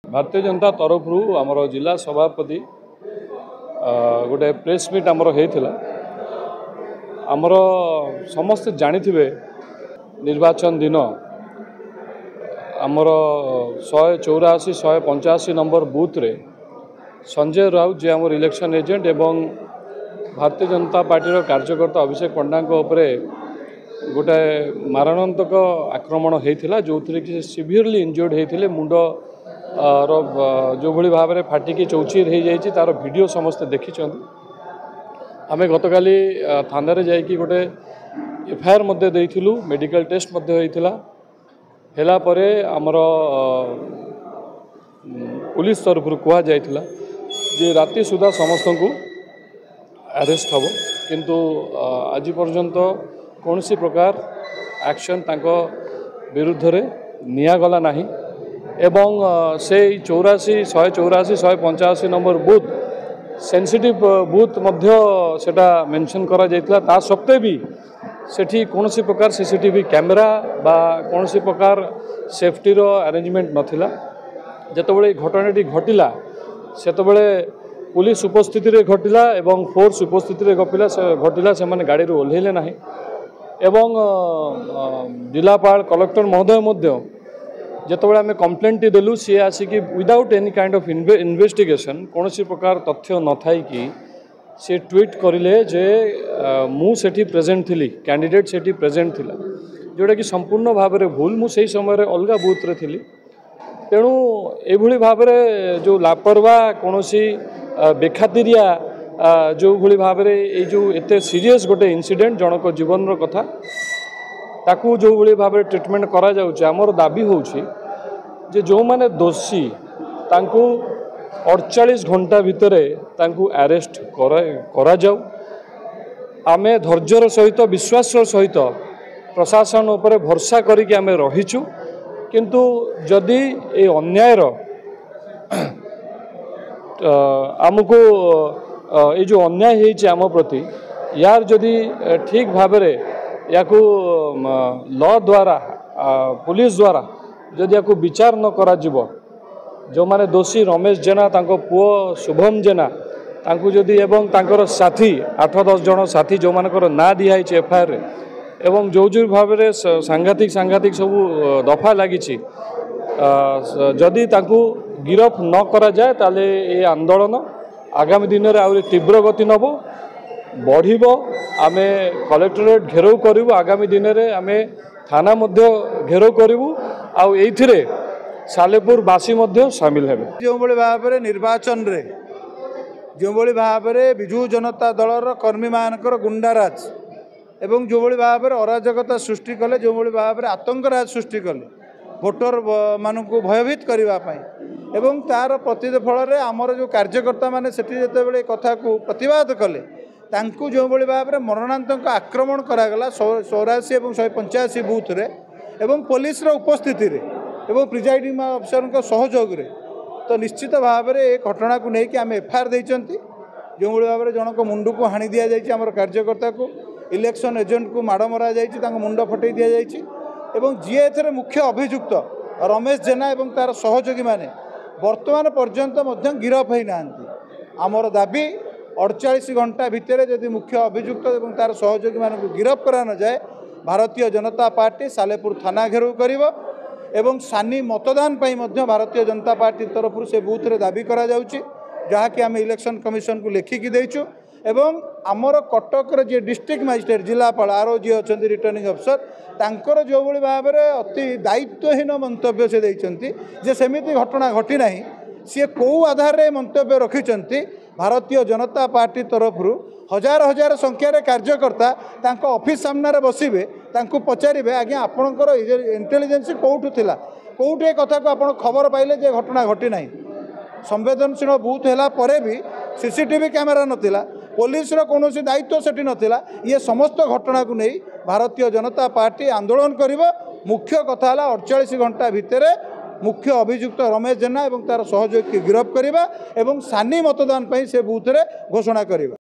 भारतीय जनता तरफ आमर जिला सभापति गोटे प्रेस मीट आमर होता आमर समस्ते जानी निर्वाचन दिन आमर 184 185 नंबर बूथ रे संजय राउत जे आमर इलेक्शन एजेंट एवं भारतीय जनता पार्टी कार्यकर्ता अभिषेक पंडा गोटे मारणांतक आक्रमण होता जो थी कि सीवियरली इंजर्ड होते मुंड जो भली भाव में फाटिकी चौचीर हो जाए तार वीडियो समस्ते देखी आम गतकाली थाना जाकि गोटे एफआईआर मेडिकल टेस्ट होता आमर पुलिस तरफ कह जाइथिला जे राति सुधा समस्त को अरेस्ट हम किंतु आज पर्यंत कौन सी प्रकार एक्शन तांको विरुद्ध रे नियागला नाही एवं से 84 184 185 नंबर बूथ सेंसिटिव बूथ मध्य सेटा मेंशन करा जाइतला ता सत्ते भी सेठी कौन सी प्रकार सीसीटीवी कैमेरा बा कौन सी प्रकार सेफ्टी रो अरेंजमेंट नथिला जेतबेले घटनाटी घटिला सेतबेले पुलिस उपस्थिति रे घटिला एवं फोर्स उपस्थिति रे घटिला से माने गाड़ी रो ओल्हेले नाही एवं जिलापाल कलेक्टर महोदय मध्य जितेबाला आम कम्प्लेन टी देलु सी आसिकी without any kind of investigation कौन सी प्रकार तथ्य न थाई कि सी ट्वीट करिले जे मु सेठी प्रेजेंट थी कैंडिडेट सेठी प्रेजेंट थिला जोटा कि संपूर्ण भाव में भूल मु सही समय अलग बूथ रे थी तेणु एभली भाव में जो लापरवाह कौन सी बेखातिरिया जो भली भाव में जो एते सीरियस गोटे इनसीडेंट जनक जीवन कथा ताकू जो भली भाव में ट्रिटमेंट करा जाउछ हमर दाबी होउछि जे जो माने दोषी तांकू 48 घंटा भितरे तांकू अरेस्ट करा जाऊ आमे धैर्यर सहित विश्वास सहित प्रशासन उपरे भरोसा करिक आमे रहिछु किंतु जदि ए अन्यायर आमको ये जो अन्याय होइछि आम प्रति यार जदि ठीक भाव में या लॉ द्वारा पुलिस द्वारा जदि या विचार न करा जिवो जो माने दोषी रमेश जेना तांको पुओ शुभम जेना तांको जदि एवं तांकर साथी 8-10 जन साथी जो मानकर ना दिया एफआईआर एवं जो जो भाव में सांघातिक सब दफा लगी जदि तांको गिरफ न करा जाए ताले ये आंदोलन आगामी दिन में आउरी तीव्र गति नब बढ़ आमे कलेक्टरेट घेराव करूँ आगामी दिन में आम थाना मध्य घेराव करूँ आउ एइथिरे सालेपुर बासी मध्य सामिल हेबे जो भली भाव में निर्वाचन रे जो भली भाव में विजु जनता दलर कर्मी मानकर गुंडाराज एवं जो भली भाव में अराजकता सृष्टि कले जो भली भाव में आतंकराज सृष्टि कले भोटर मानू भयभीत करने एवं तार प्रतिफल आमर जो कार्यकर्ता माने सेठी जेतेबेले कथा को प्रतिवाद कले तांकु जो भली भाव में मरणांतक आक्रमण करागला 84 और 185 बूथ रे एवं पुलिस उपस्थिति रे एवं प्रिजाइडिंग अफिसर सहयोग रे तो निश्चित भाव में ये घटना को लेकिन आम एफआईआर देइचंती जो भली भाव में जनक मुंड को हाणी दि जाइए आमर कार्यकर्ता को इलेक्शन एजेंट को माड़ मरा जाइए मुंड फटई दि जाइए एवं जी एथरे मुख्य अभियुक्त रमेश जेना एवं तार सहयोगी माने वर्तमान पर्यंत मध्य गिरफ होई नांती आमर दाबी 48 घंटा भितर जदि मुख्य अभियुक्त एवं तार सहयोगी मानक गिरफ करा न जाए भारतीय जनता पार्टी सालेपुर थाना घेराव करिवो एवं सानी मतदान पाई मध्य भारतीय जनता पार्टी तरफ से बूथ रे दाबी करा जाउची जहाँकि आम इलेक्शन कमिशन को लेखिकी देइछु एवं आमर कटक जे डिस्ट्रिक्ट मजिस्ट्रेट जिलापाल आरो जी अच्छा रिटर्निंग अफिसर तांकर जो भली भाव में अति दायित्वहीन मंतव्य से देइचंती जे सेमिति घटना घटी नाही सी कौ आधार रे मंतव्य रखिचंती भारतीय जनता पार्टी तरफ हजार हजार संख्यार कार्यकर्ता तांको ऑफिस सामने बसिबे तांको पचारिबे आज्ञा आपणकर इंटेलिजेंस कौठु थिला कौठे कथा को आपण खबर पाइले जे घटना घटी नाही संवेदनशील बूथ हैला परे भी सीसीटीवी कैमेरा नथिला पुलिस कौन दायित्व सेठी नथिला ये समस्त घटना को नहीं भारतीय जनता पार्टी आंदोलन करिवो मुख्य कथा 48 घंटा भितर मुख्य अभियुक्त रमेश जेना और तार सहयोगी गिरफ करवा और सानी मतदान से बूथ रे घोषणा करवा।